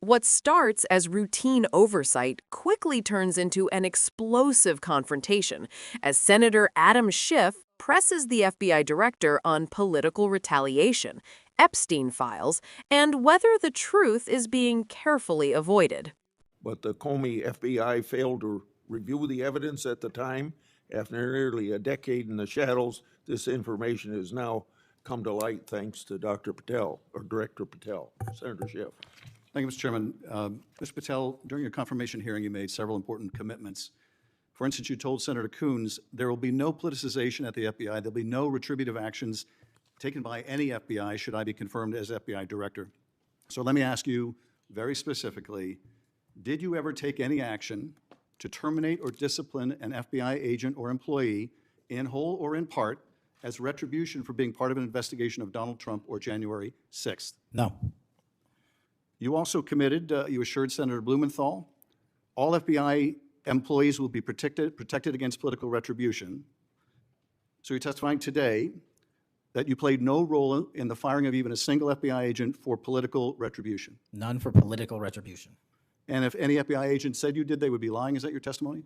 What starts as routine oversight quickly turns into an explosive confrontation as Senator Adam Schiff presses the FBI director on political retaliation, Epstein files, and whether the truth is being carefully avoided. But the Comey FBI failed to review the evidence at the time. After nearly a decade in the shadows, this information has now come to light thanks to Dr. Patel, or Director Patel, Senator Schiff. Thank you, Mr. Chairman. Mr. Patel, during your confirmation hearing, you made several important commitments. For instance, you told Senator Coons there will be no politicization at the FBI. There'll be no retributive actions taken by any FBI should I be confirmed as FBI director. So let me ask you very specifically, did you ever take any action to terminate or discipline an FBI agent or employee in whole or in part as retribution for being part of an investigation of Donald Trump or January 6th? No. You also committed, you assured Senator Blumenthal, all FBI employees will be protected against political retribution. So you're testifying today that you played no role in the firing of even a single FBI agent for political retribution. None for political retribution. And if any FBI agent said you did, they would be lying. Is that your testimony?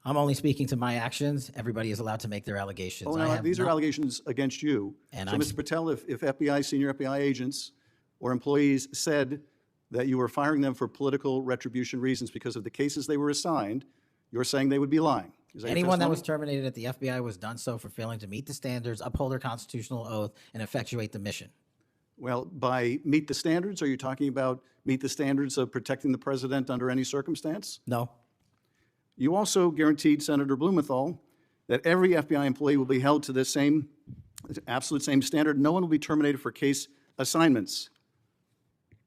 I'm only speaking to my actions. Everybody is allowed to make their allegations. Oh, no, these are allegations against you. And so, Mr. Patel, if FBI, senior FBI agents or employees said that you were firing them for political retribution reasons because of the cases they were assigned, you're saying they would be lying. Is that Anyone that was terminated at the FBI was done so for failing to meet the standards, uphold their constitutional oath, and effectuate the mission. Well, by meet the standards, are you talking about meet the standards of protecting the president under any circumstance? No. You also guaranteed Senator Blumenthal that every FBI employee will be held to the same, absolute same standard. No one will be terminated for case assignments.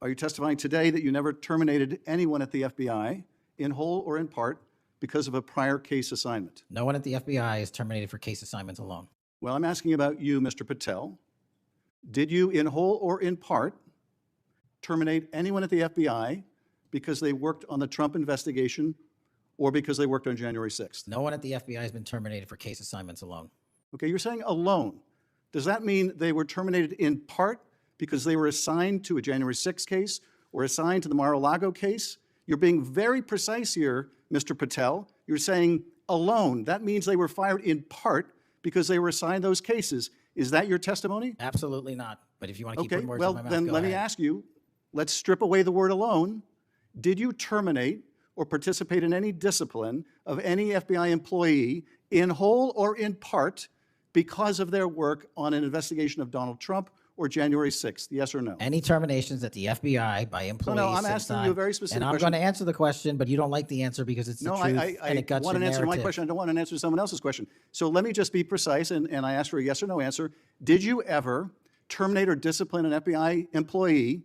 Are you testifying today that you never terminated anyone at the FBI, in whole or in part, because of a prior case assignment? No one at the FBI is terminated for case assignments alone. Well, I'm asking about you, Mr. Patel. Did you, in whole or in part, terminate anyone at the FBI because they worked on the Trump investigation or because they worked on January 6th? No one at the FBI has been terminated for case assignments alone. Okay, you're saying alone. Does that mean they were terminated in part because they were assigned to a January 6th case or assigned to the Mar-a-Lago case? You're being very precise here, Mr. Patel. You're saying alone. That means they were fired in part because they were assigned those cases. Is that your testimony? Absolutely not. But if you want to keep Okay, putting words well, in my mouth, then go let me ahead. ask you, let's strip away the word alone. Did you terminate or participate in any discipline of any FBI employee in whole or in part because of their work on an investigation of Donald Trump or January 6th? Yes or no? Any terminations at the FBI by employees. No, I'm since asking you a very specific And I'm question. going to answer the question, but you don't like the answer because it's the No, truth I and it guts want your an answer to my narrative. question. I don't want an answer to someone else's question. So let me just be precise, and I ask for a yes or no answer. Did you ever terminate or discipline an FBI employee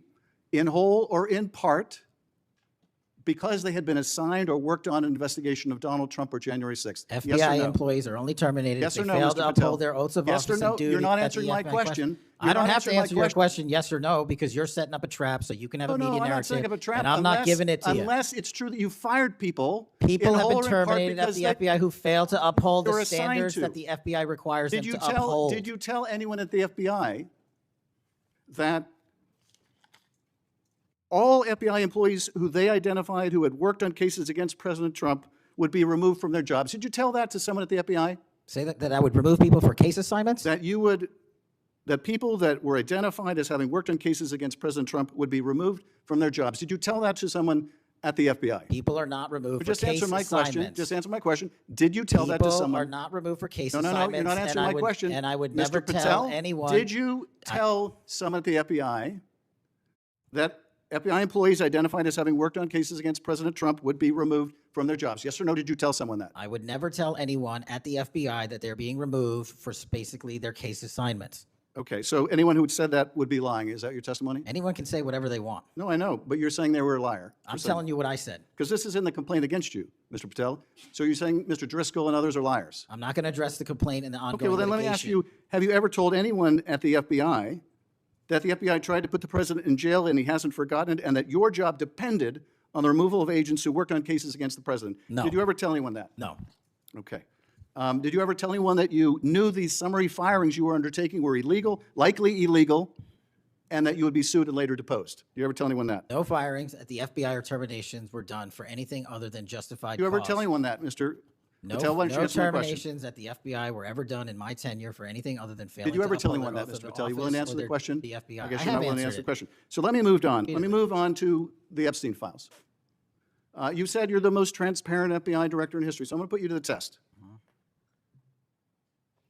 in whole or in part because they had been assigned or worked on an investigation of Donald Trump or January 6th? FBI Yes or no? employees are only terminated Yes if or they no, fail Mr. to Patel? uphold their oaths of Yes office or no? and duty. You're not at the answering my FBI question. I You're don't not have to answering my answer your question yes or no because you're setting up a trap so you can have a media No, I'm not narrative. setting up a trap. And I'm not giving it to you. Unless it's true that you fired people. People in have whole been or in part terminated at because the they- FBI who failed to uphold They're the assigned standards to. that the FBI requires them Did to you tell? uphold. Did you tell anyone at the FBI that all FBI employees who they identified who had worked on cases against President Trump would be removed from their jobs? Did you tell that to someone at the FBI? Say that I would remove people for case assignments? That you would, that people that were identified as having worked on cases against President Trump would be removed from their jobs? Did you tell that to someone at the FBI? People are not removed Just for case answer my assignments. question. Just answer my question. Did you tell that to People someone? are not removed for case No, assignments. you're not answering my question. And I would Mr. never Patel, tell anyone. Did you tell someone at the FBI that FBI employees identified as having worked on cases against President Trump would be removed from their jobs? Yes or no? Did you tell someone that? I would never tell anyone at the FBI that they're being removed for basically their case assignments. Okay, so anyone who said that would be lying. Is that your testimony? Anyone can say whatever they want. No, I know, but you're saying they were a liar. I'm telling you what I said. Because this is in the complaint against you, Mr. Patel. So you're saying Mr. Driscoll and others are liars. I'm not going to address the complaint in the ongoing Okay, well then let me ask litigation. you, have you ever told anyone at the FBI that the FBI tried to put the president in jail and he hasn't forgotten it, and that your job depended on the removal of agents who worked on cases against the president? No. Did you ever tell anyone that? No. Okay. Did you ever tell anyone that you knew these summary firings you were undertaking were illegal, likely illegal, and that you would be sued and later deposed. Do you ever tell anyone that? No firings at the FBI or terminations were done for anything other than justified Do you ever cause. tell anyone that, Mr. No, Patel? Why don't you no answer my question? terminations at the FBI were ever done in my tenure for anything other than failing Did you ever to tell uphold anyone their that, oath of Mr. Patel? You willing to office answer or the their- question? The FBI. I guess I you're have not willing to answered answer the it. question. So let me move on. Let me Repeatedly. move on to the Epstein files. You said you're the most transparent FBI director in history, so I'm going to put you to the test.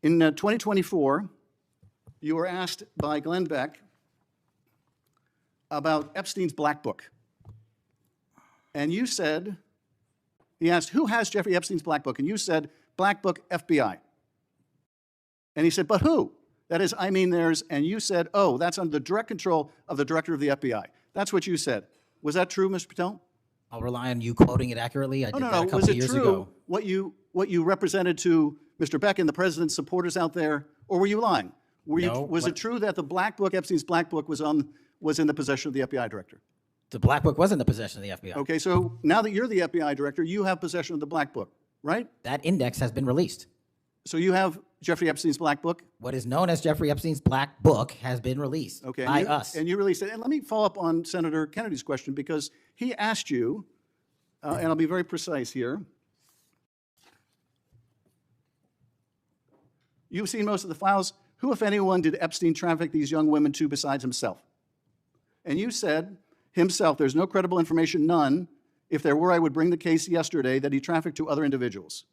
In 2024, you were asked by Glenn Beck about Epstein's Black Book. And you said, he asked, who has Jeffrey Epstein's Black Book? And you said, Black Book, FBI. And he said, but who? That is, I mean theirs. And you said, oh, that's under the direct control of the director of the FBI. That's what you said. Was that true, Mr. Patel? I'll rely on you quoting it accurately. I did that a couple Was it years true ago. what you represented to Mr. Beck and the president's supporters out there, or were you lying? Was it true that the Black Book, Epstein's Black Book, was in the possession of the FBI director? The Black Book was in the possession of the FBI. Okay, so now that you're the FBI director, you have possession of the Black Book, right? That index has been released. So you have Jeffrey Epstein's Black Book? What is known as Jeffrey Epstein's Black Book has been released by us. And you released it. And let me follow up on Senator Kennedy's question, because he asked you, and I'll be very precise here. You've seen most of the files. Who, if anyone, did Epstein traffic these young women to besides himself? And you said, himself, there's no credible information, none. If there were, I would bring the case yesterday that he trafficked to other individuals.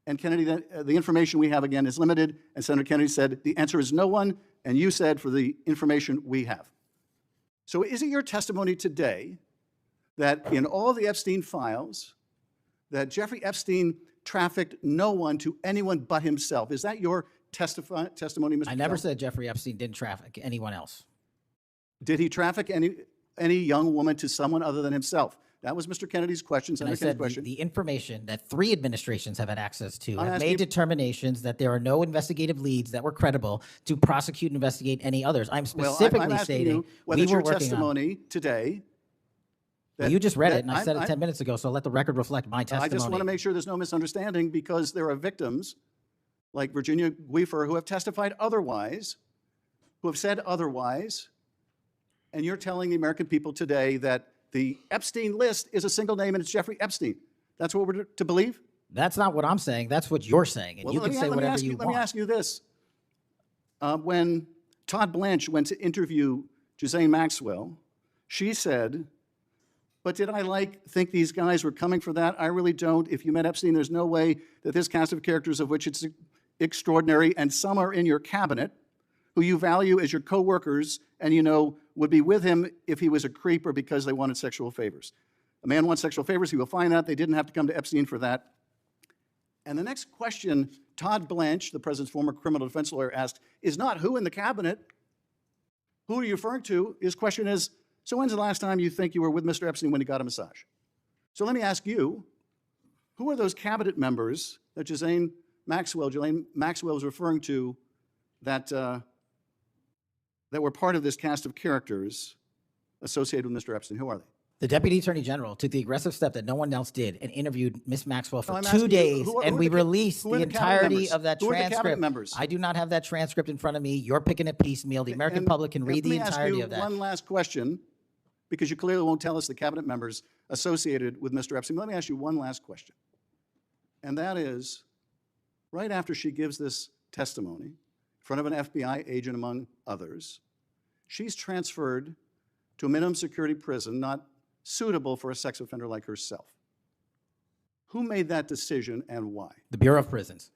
And Kennedy, the information we have, again, is limited. And Senator Kennedy said, the answer is no one. And you said, for the information we have. So is it your testimony today that in all the Epstein files, that Jeffrey Epstein trafficked no one to anyone but himself? Is that your testimony, Mr. I never Patel? said Jeffrey Epstein didn't traffic anyone else. Did he traffic any young woman to someone other than himself? That was Mr. Kennedy's question, And I Senator Kennedy's said question. the information that 3 administrations have had access to I'm have asking made you- determinations that there are no investigative leads that were credible to prosecute and investigate any others. I'm specifically I'm asking stating you whether we it's were your working on. testimony today. Well, you just read that it, and I said it 10 minutes ago, so let the record reflect my testimony. I just want to make sure there's no misunderstanding, because there are victims like Virginia Guifer who have testified otherwise, who have said otherwise, and you're telling the American people today that the Epstein list is a single name and it's Jeffrey Epstein. That's what we're to believe? That's not what I'm saying. That's what you're saying, and Well, you let can me- say let me whatever ask you Let me want. ask you this. When Todd Blanche went to interview Ghislaine Maxwell, she said, but did I think these guys were coming for that? I really don't. If you met Epstein, there's no way that this cast of characters, of which it's extraordinary, and some are in your cabinet, who you value as your co-workers, and you know would be with him if he was a creep or because they wanted sexual favors. A man wants sexual favors, he will find that. They didn't have to come to Epstein for that. And the next question Todd Blanche, the president's former criminal defense lawyer, asked is not who in the cabinet, who are you referring to? His question is, so when's the last time you think you were with Mr. Epstein when he got a massage? So let me ask you, who are those cabinet members that Ghislaine Maxwell was referring to that were part of this cast of characters associated with Mr. Epstein? Who are they? The Deputy Attorney General took the aggressive step that no one else did and interviewed Ms. Maxwell for I'm 2 asking you, days, who are and the we ca- released who are the the cabinet entirety members? of that Who are the cabinet transcript. members? I do not have that transcript in front of me. You're picking it piecemeal. The American public can read the entirety of Let me ask that. you one last question, because you clearly won't tell us the cabinet members associated with Mr. Epstein. Let me ask you one last question. And that is, right after she gives this testimony in front of an FBI agent, among others, she's transferred to a minimum security prison not suitable for a sex offender like herself. Who made that decision and why? The Bureau of Prisons.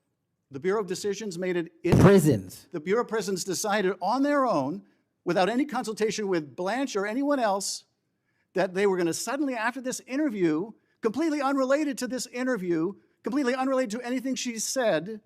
The Bureau of Decisions made it. Prisons. The Bureau of Prisons decided on their own, without any consultation with Blanche or anyone else, that they were going to suddenly, after this interview, completely unrelated to this interview, completely unrelated to anything she said,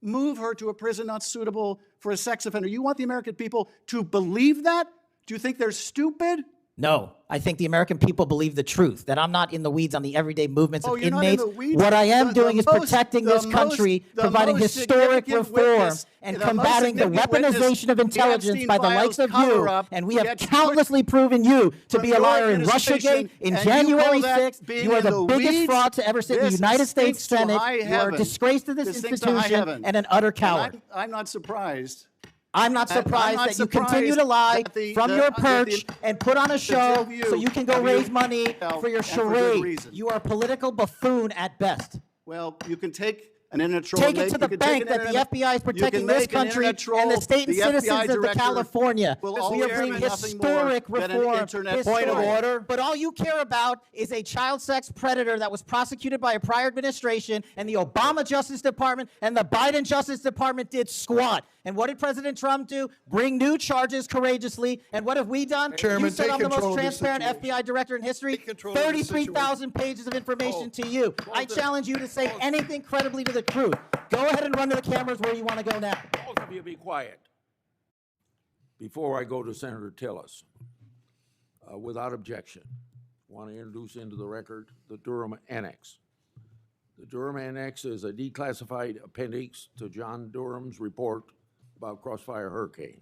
move her to a prison not suitable for a sex offender. You want the American people to believe that? Do you think they're stupid? No, I think the American people believe the truth, that I'm not in the weeds on the everyday movements of you're not in inmates. the weeds. What I am The doing is most- protecting the this country, most- the providing most historic significant reform, witness- and the most combating the significant witness, weaponization of the intelligence Epstein by the likes files of you. cover-up, And we have gets countlessly proven you to from be a your liar in administration, Russiagate, in and you January call that 6th. being You are in the the biggest weeds? fraud to ever sit in the This United States stinks to Senate. high You are a heaven. disgrace to this This stinks to high institution heaven. and an utter And coward. I'm not surprised I'm not surprised not that you continue to surprised lie that from your perch and put on a show view so you can go of raise you- money well, for your and for good charade. reason. You are a political buffoon at best. Well, you can take an internet troll. Take it to the bank that the FBI is protecting this country and the state and citizens of California. We are bringing historic reform. Point of order. But all you care about is a child sex predator that was prosecuted by a prior administration, and the Obama Justice Department and the Biden Justice Department did squat. And what did President Trump do? Bring new charges courageously. And what have we done? Chairman, You said take I'm the control most of this transparent situation. FBI director in history. Take control of this 33,000 pages of information to you. I challenge you to say anything credibly to the truth. Go ahead and run to the cameras where you want to go now. Both of you be quiet. Before I go to Senator Tillis, without objection, I want to introduce into the record the Durham Annex. The Durham Annex is a declassified appendix to John Durham's report about Crossfire Hurricane.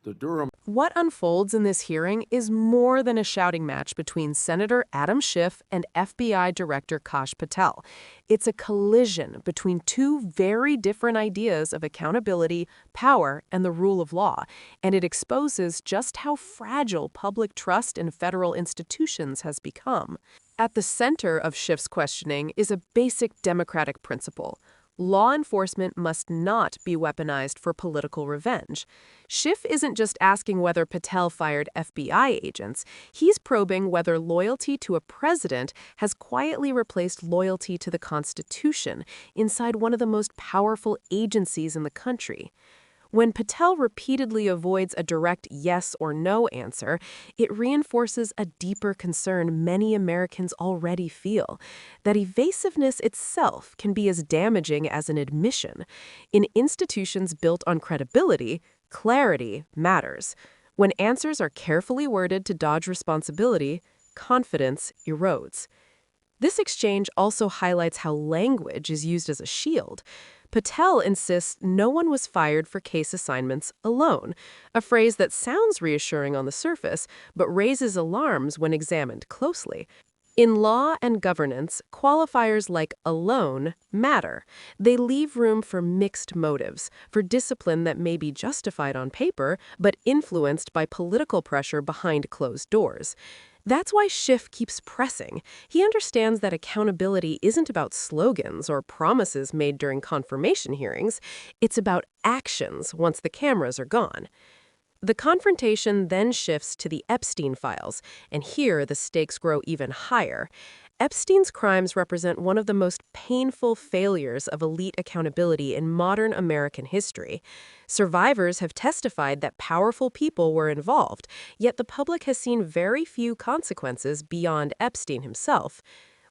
The Durham What unfolds in this hearing is more than a shouting match between Senator Adam Schiff and FBI Director Kash Patel. It's a collision between two very different ideas of accountability, power, and the rule of law, and it exposes just how fragile public trust in federal institutions has become. At the center of Schiff's questioning is a basic democratic principle. Law enforcement must not be weaponized for political revenge. Schiff isn't just asking whether Patel fired FBI agents. He's probing whether loyalty to a president has quietly replaced loyalty to the Constitution inside one of the most powerful agencies in the country. When Patel repeatedly avoids a direct yes or no answer, it reinforces a deeper concern many Americans already feel, that evasiveness itself can be as damaging as an admission. In institutions built on credibility, clarity matters. When answers are carefully worded to dodge responsibility, confidence erodes. This exchange also highlights how language is used as a shield. Patel insists no one was fired for case assignments alone, a phrase that sounds reassuring on the surface, but raises alarms when examined closely. In law and governance, qualifiers like alone matter. They leave room for mixed motives, for discipline that may be justified on paper, but influenced by political pressure behind closed doors. That's why Schiff keeps pressing. He understands that accountability isn't about slogans or promises made during confirmation hearings. It's about actions once the cameras are gone. The confrontation then shifts to the Epstein files, and here the stakes grow even higher. Epstein's crimes represent one of the most painful failures of elite accountability in modern American history. Survivors have testified that powerful people were involved, yet the public has seen very few consequences beyond Epstein himself.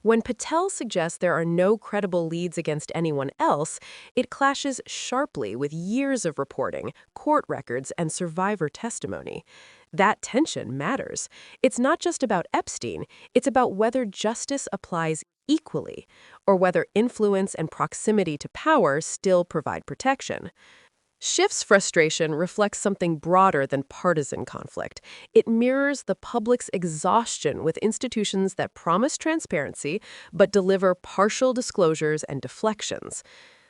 When Patel suggests there are no credible leads against anyone else, it clashes sharply with years of reporting, court records, and survivor testimony. That tension matters. It's not just about Epstein, it's about whether justice applies equally, or whether influence and proximity to power still provide protection. Schiff's frustration reflects something broader than partisan conflict. It mirrors the public's exhaustion with institutions that promise transparency but deliver partial disclosures and deflections.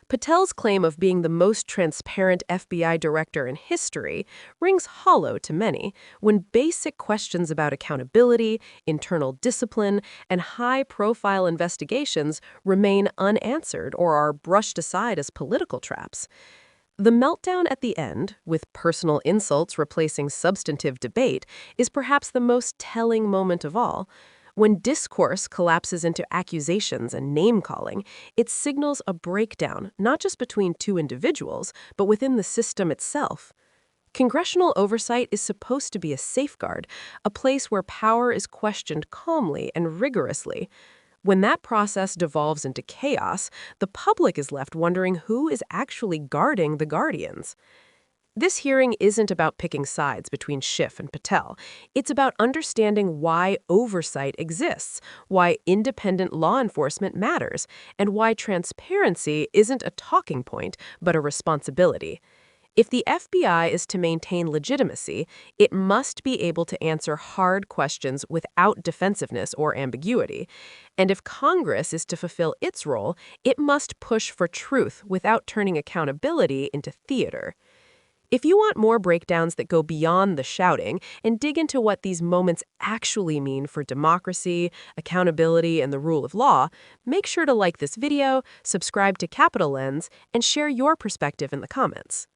Patel's claim of being the most transparent FBI director in history rings hollow to many when basic questions about accountability, internal discipline, and high-profile investigations remain unanswered or are brushed aside as political traps. The meltdown at the end, with personal insults replacing substantive debate, is perhaps the most telling moment of all. When discourse collapses into accusations and name-calling, it signals a breakdown not just between two individuals, but within the system itself. Congressional oversight is supposed to be a safeguard, a place where power is questioned calmly and rigorously. When that process devolves into chaos, the public is left wondering who is actually guarding the guardians. This hearing isn't about picking sides between Schiff and Patel. It's about understanding why oversight exists, why independent law enforcement matters, and why transparency isn't a talking point, but a responsibility. If the FBI is to maintain legitimacy, it must be able to answer hard questions without defensiveness or ambiguity. And if Congress is to fulfill its role, it must push for truth without turning accountability into theater. If you want more breakdowns that go beyond the shouting and dig into what these moments actually mean for democracy, accountability, and the rule of law, make sure to like this video, subscribe to Capital Lens, and share your perspective in the comments.